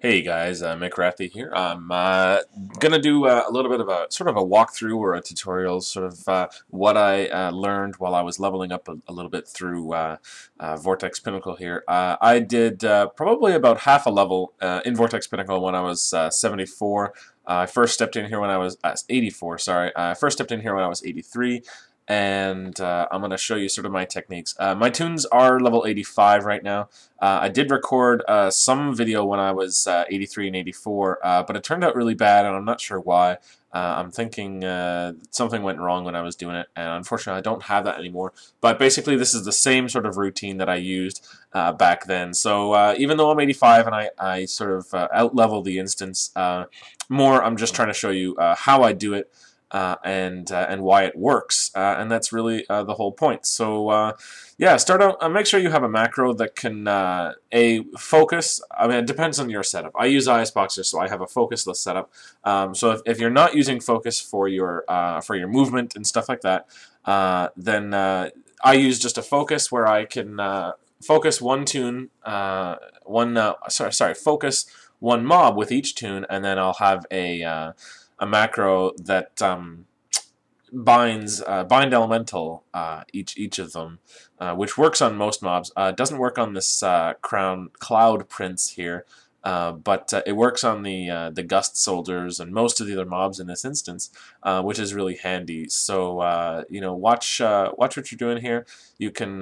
Hey guys, Mick Rathy here. I'm gonna do a little bit of a sort of a walkthrough or a tutorial, sort of what I learned while I was leveling up a little bit through Vortex Pinnacle here. I did probably about half a level in Vortex Pinnacle when I was 74. I first stepped in here when I was 84. Sorry, I first stepped in here when I was 83. And I'm going to show you sort of my techniques. My tunes are level 85 right now. I did record some video when I was 83 and 84, but it turned out really bad, and I'm not sure why. I'm thinking something went wrong when I was doing it, and unfortunately I don't have that anymore. But basically this is the same sort of routine that I used back then. So even though I'm 85 and I sort of out-level the instance more, I'm just trying to show you how I do it. And why it works, and that's really the whole point. So yeah, start out. Make sure you have a macro that can focus. I mean, it depends on your setup. I use ISBoxer, so I have a focusless setup. So if you're not using focus for your movement and stuff like that, then I use just a focus where I can focus one tune, focus one mob with each tune, and then I'll have a macro that bind elemental each of them, which works on most mobs. Doesn't work on this cloud prince here, but it works on the gust soldiers and most of the other mobs in this instance, which is really handy. So you know, watch what you're doing here. You can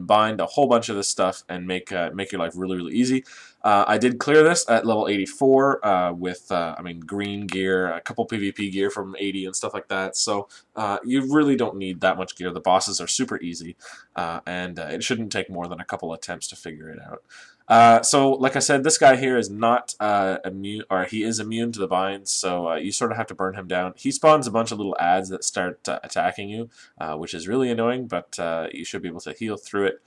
bind a whole bunch of this stuff and make your life really easy. I did clear this at level 84 with I mean, green gear, a couple PvP gear from 80 and stuff like that. So you really don't need that much gear. The bosses are super easy, and it shouldn't take more than a couple attempts to figure it out. So like I said, this guy here is not immune, or he is immune to the binds, so you sort of have to burn him down. He spawns a bunch of little ads that start attacking you, which is really annoying, but you should be able to heal through it.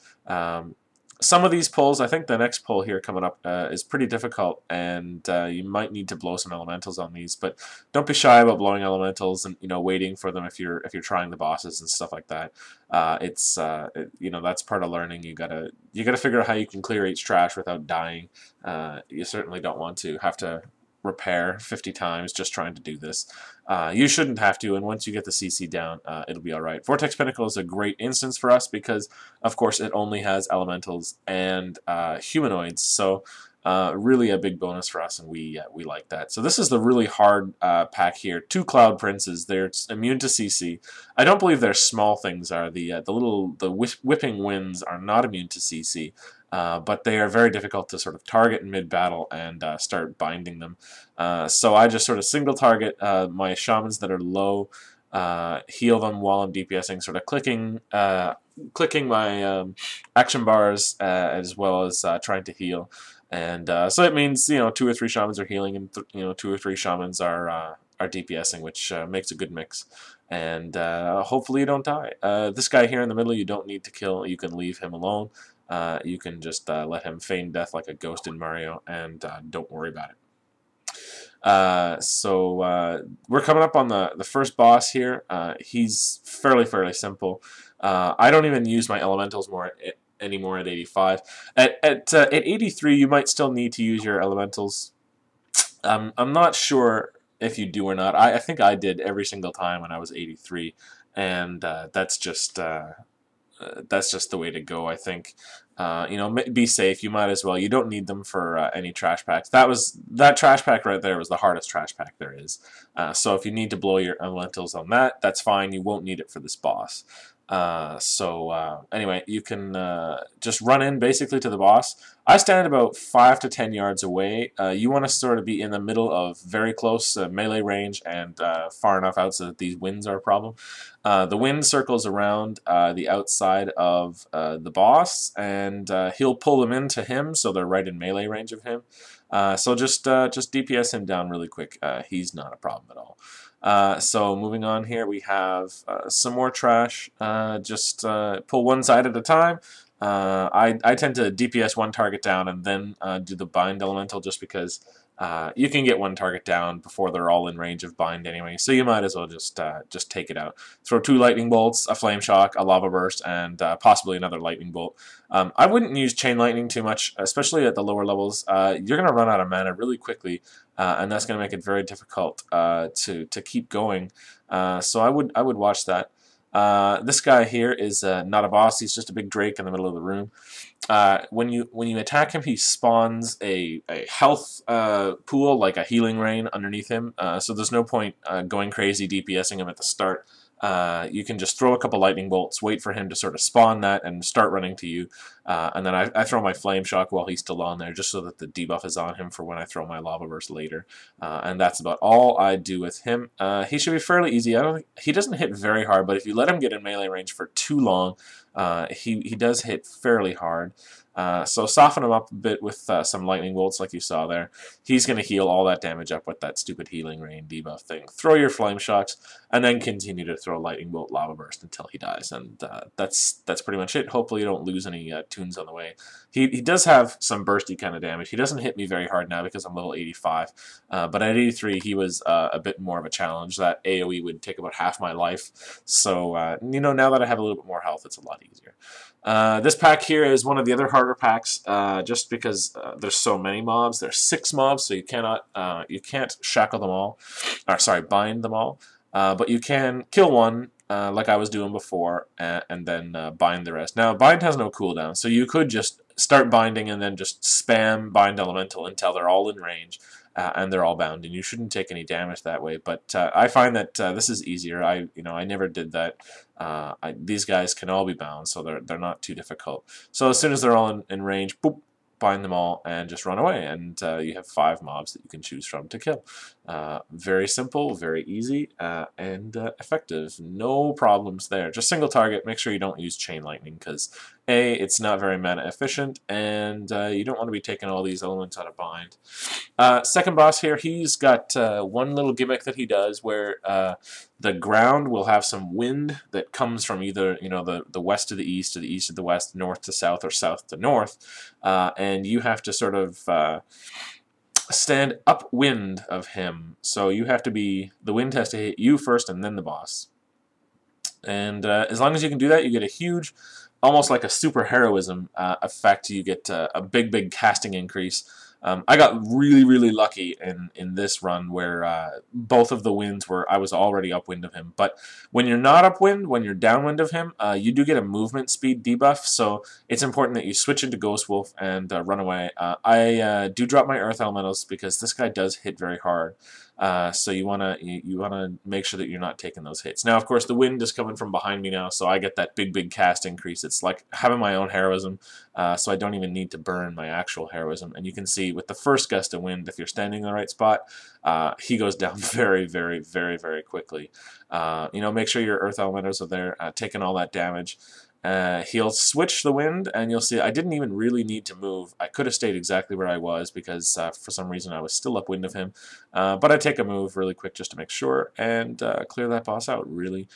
Some of these pulls, I think the next pull here coming up is pretty difficult, and you might need to blow some elementals on these. But don't be shy about blowing elementals and waiting for them if you're trying the bosses and stuff like that. That's part of learning. You gotta figure out how you can clear each trash without dying. You certainly don't want to have to repair 50 times just trying to do this. You shouldn't have to, and once you get the CC down, it'll be alright. Vortex Pinnacle is a great instance for us because, of course, it only has elementals and humanoids, so really a big bonus for us, and we like that. So this is the really hard pack here. 2 Cloud Princes. They're immune to CC. I don't believe their small things are. The whipping winds are not immune to CC. But they are very difficult to sort of target in mid-battle and start binding them. So I just sort of single target my Shamans that are low, heal them while I'm DPSing, sort of clicking my action bars as well as trying to heal. And so it means 2 or 3 Shamans are healing, and 2 or 3 Shamans are DPSing, which makes a good mix. And hopefully you don't die. This guy here in the middle you don't need to kill. You can leave him alone. You can just let him feign death like a ghost in Mario, and don't worry about it. So we're coming up on the first boss here. He's fairly simple. I don't even use my elementals anymore at 85. At 83, you might still need to use your elementals. I'm not sure if you do or not. I think I did every single time when I was 83, and that's just the way to go, I think. Be safe. You might as well. You don't need them for any trash packs. That trash pack right there was the hardest trash pack there is. So if you need to blow your elementals on that, that's fine. You won't need it for this boss. Anyway, you can just run in basically to the boss. I stand about 5 to 10 yards away. You want to sort of be in the middle of very close melee range and far enough out so that these winds are a problem. The wind circles around the outside of the boss, and he'll pull them into him, so they're right in melee range of him. So just DPS him down really quick. He's not a problem at all. So moving on here, we have some more trash. Just pull one side at a time. I tend to DPS one target down and then do the bind elemental just because you can get one target down before they're all in range of bind anyway. So you might as well just take it out. Throw 2 lightning bolts, a flame shock, a lava burst, and possibly another lightning bolt. I wouldn't use chain lightning too much, especially at the lower levels. You're going to run out of mana really quickly, and that's going to make it very difficult to keep going. So I would watch that. This guy here is not a boss. He's just a big drake in the middle of the room. When you attack him, he spawns a health pool, like a healing rain, underneath him. So there's no point going crazy DPSing him at the start. You can just throw a couple lightning bolts, wait for him to sort of spawn that, and start running to you. And then I throw my flame shock while he's still on there, just so that the debuff is on him for when I throw my lava burst later. And that's about all I do with him. He should be fairly easy. He doesn't hit very hard, but if you let him get in melee range for too long, he does hit fairly hard. So soften him up a bit with some lightning bolts like you saw there. He's going to heal all that damage up with that stupid healing rain debuff thing. Throw your flame shocks, and then continue to throw lightning bolt, lava burst until he dies. And that's pretty much it. Hopefully you don't lose any tunes on the way. He does have some bursty kind of damage. He doesn't hit me very hard now because I'm level 85. But at 83 he was a bit more of a challenge. That AoE would take about half my life. So you know, now that I have a little bit more health, it's a lot easier. This pack here is one of the other harder packs, just because there's so many mobs. There's 6 mobs, so you can't shackle them all, or sorry, bind them all. But you can kill one, like I was doing before, and then bind the rest. Now, bind has no cooldown, so you could just start binding and then just spam bind elemental until they're all in range. And they're all bound, and you shouldn't take any damage that way. But I find that this is easier. I never did that. These guys can all be bound, so they're not too difficult. So as soon as they're all in range, boop, bind them all and just run away, and you have 5 mobs that you can choose from to kill. Very simple, very easy, and effective. No problems there. Just single target. Make sure you don't use chain lightning, because A, it's not very mana efficient, and you don't want to be taking all these elements out of bind. Second boss here, he's got one little gimmick that he does where the ground will have some wind that comes from either the west to the east to the west, north to south, or south to north, and you have to sort of stand upwind of him. So you have to the wind has to hit you first and then the boss. And as long as you can do that, you get a huge, almost like a super heroism effect. You get a big casting increase. I got really lucky in this run where both of the winds were, I was already upwind of him. But when you're not upwind, when you're downwind of him, you do get a movement speed debuff, so it's important that you switch into Ghost Wolf and run away. I do drop my Earth Elementals because this guy does hit very hard. So you wanna make sure that you're not taking those hits. Now, of course, the wind is coming from behind me now, so I get that big cast increase. It's like having my own heroism, so I don't even need to burn my actual heroism. And you can see with the first gust of wind, if you're standing in the right spot, he goes down very quickly. Make sure your Earth Elementals are there, taking all that damage. He'll switch the wind, and you'll see I didn't even really need to move. I could have stayed exactly where I was because for some reason I was still upwind of him. But I take a move really quick just to make sure and clear that boss out really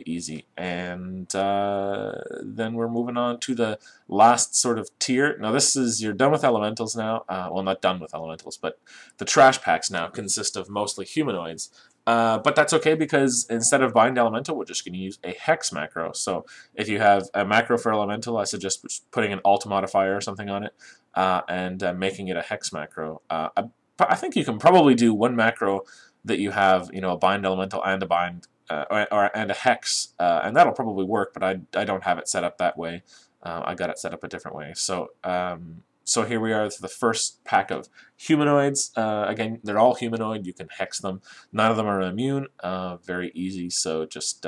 easy. And then we're moving on to the last sort of tier. Now you're done with elementals now. Well, not done with elementals, but the trash packs now consist of mostly humanoids. But that's okay because instead of bind elemental, we're just going to use a hex macro. So if you have a macro for elemental, I suggest putting an alt modifier or something on it and making it a hex macro. I think you can probably do one macro that you have, a bind elemental and a bind and a hex, and that'll probably work. But I don't have it set up that way. I got it set up a different way. So here we are with the first pack of humanoids. Again, they're all humanoid. You can hex them. None of them are immune. Very easy. So just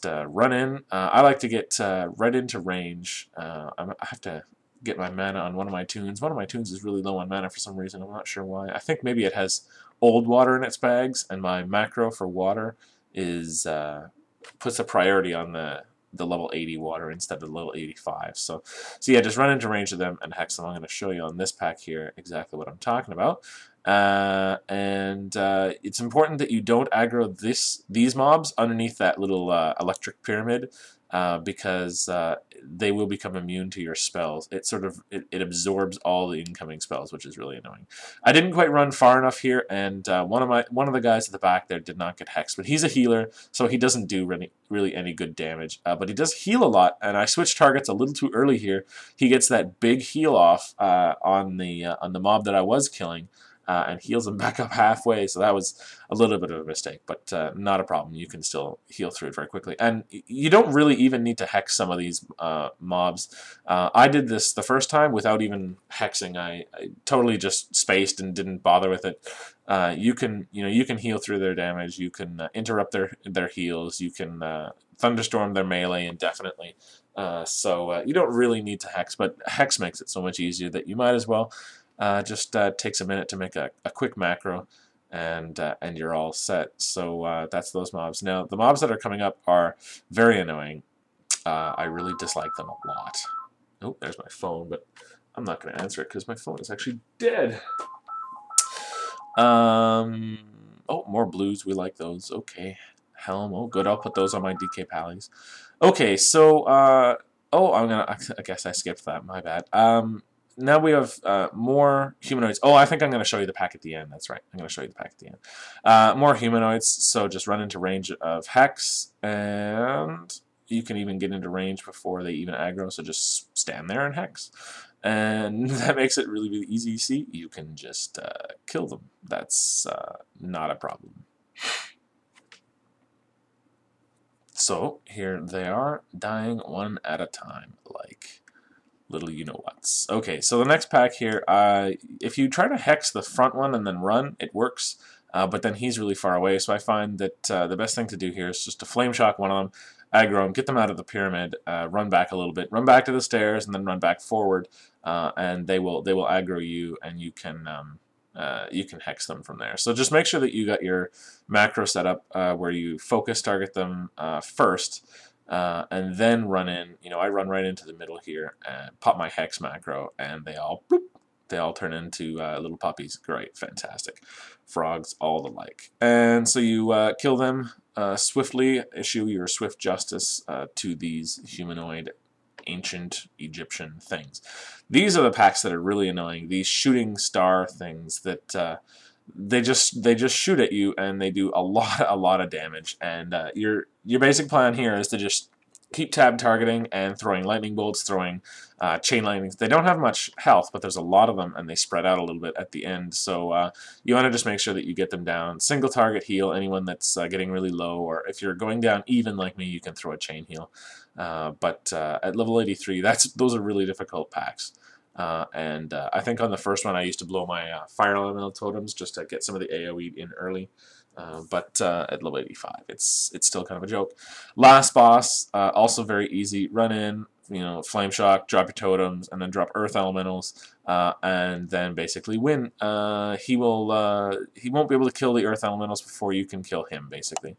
run in. I like to get right into range. I have to get my mana on one of my tunes. One of my tunes is really low on mana for some reason. I'm not sure why. I think maybe it has old water in its bags, and my macro for water is puts a priority on the level 80 water instead of the level 85. So yeah, just run into range of them and hex them. I'm going to show you on this pack here exactly what I'm talking about. And it's important that you don't aggro these mobs underneath that little electric pyramid, because they will become immune to your spells. It absorbs all the incoming spells, which is really annoying. I didn't quite run far enough here, and one of the guys at the back there did not get hexed, but he's a healer, so he doesn't do really any good damage. But he does heal a lot, and I switched targets a little too early here. He gets that big heal off on the mob that I was killing. And heals him back up halfway, so that was a little bit of a mistake, but not a problem. You can still heal through it very quickly. And you don't really even need to hex some of these mobs. I did this the first time without even hexing. I totally just spaced and didn't bother with it. You can heal through their damage. You can interrupt their heals. You can thunderstorm their melee indefinitely. So you don't really need to hex, but hex makes it so much easier that you might as well. Just takes a minute to make a quick macro, and you're all set. So that's those mobs. Now, the mobs that are coming up are very annoying. I really dislike them a lot. Oh, there's my phone, but I'm not going to answer it because my phone is actually dead. Oh, more blues. We like those. Okay. Helm. Oh, good. I'll put those on my DK pallies. Okay, so, oh, I guess I skipped that. My bad. Now we have more humanoids. Oh, I think I'm going to show you the pack at the end. That's right. I'm going to show you the pack at the end. More humanoids, so just run into range of Hex, and you can even get into range before they even aggro, so just stand there and Hex. And that makes it really, really easy. You see, you can just kill them. That's not a problem. So here they are, dying one at a time, like little you-know-whats. Okay, so the next pack here, if you try to hex the front one and then run, it works, but then he's really far away, so I find that the best thing to do here is just to flame shock one of them, aggro them, get them out of the pyramid, run back a little bit, run back to the stairs, and then run back forward, and they will aggro you, and you can hex them from there. So just make sure that you got your macro set up where you focus target them first, and then run in. I run right into the middle here and pop my hex macro, and they all turn into little puppies. Great, fantastic. Frogs, all the like. And so you kill them swiftly, issue your swift justice to these humanoid ancient Egyptian things. These are the packs that are really annoying. These shooting star things that they just shoot at you, and they do a lot of damage. And your basic plan here is to just keep tab targeting and throwing lightning bolts, throwing chain lightnings. They don't have much health, but there's a lot of them, and they spread out a little bit at the end. So you want to just make sure that you get them down. Single target heal anyone that's getting really low, or if you're going down even like me, you can throw a chain heal. But at level 83, those are really difficult packs. And I think on the first one I used to blow my fire elemental totems just to get some of the AoE in early. But at level 85, it's still kind of a joke. Last boss, also very easy. Run in, flame shock, drop your totems, and then drop earth elementals, and then basically win. He won't be able to kill the earth elementals before you can kill him. Basically,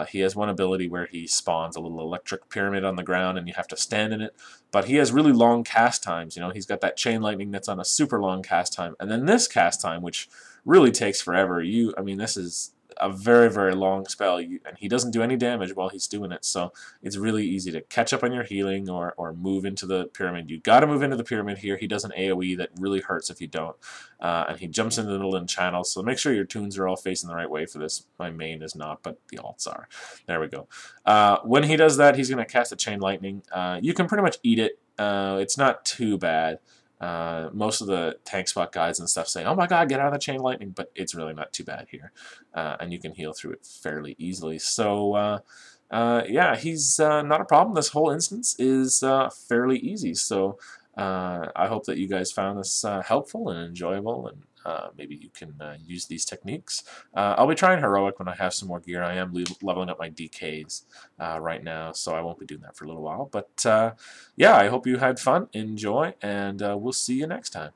he has one ability where he spawns a little electric pyramid on the ground, and you have to stand in it. But he has really long cast times. He's got that chain lightning that's on a super long cast time, and then this cast time, which really takes forever. This is a very, very long spell, and he doesn't do any damage while he's doing it, so it's really easy to catch up on your healing or move into the pyramid. You got to move into the pyramid here. He does an AoE that really hurts if you don't, and he jumps into the middle of the channel, so make sure your tunes are all facing the right way for this. My main is not, but the alts are. There we go. When he does that, he's going to cast a chain lightning. You can pretty much eat it. It's not too bad. Most of the tank spot guides and stuff say, oh my god, get out of the chain lightning, but it's really not too bad here. And you can heal through it fairly easily. So, yeah, he's not a problem. This whole instance is fairly easy. So, I hope that you guys found this helpful and enjoyable, and maybe you can use these techniques. I'll be trying Heroic when I have some more gear. I am leveling up my DKs right now, so I won't be doing that for a little while. But yeah, I hope you had fun, enjoy, and we'll see you next time.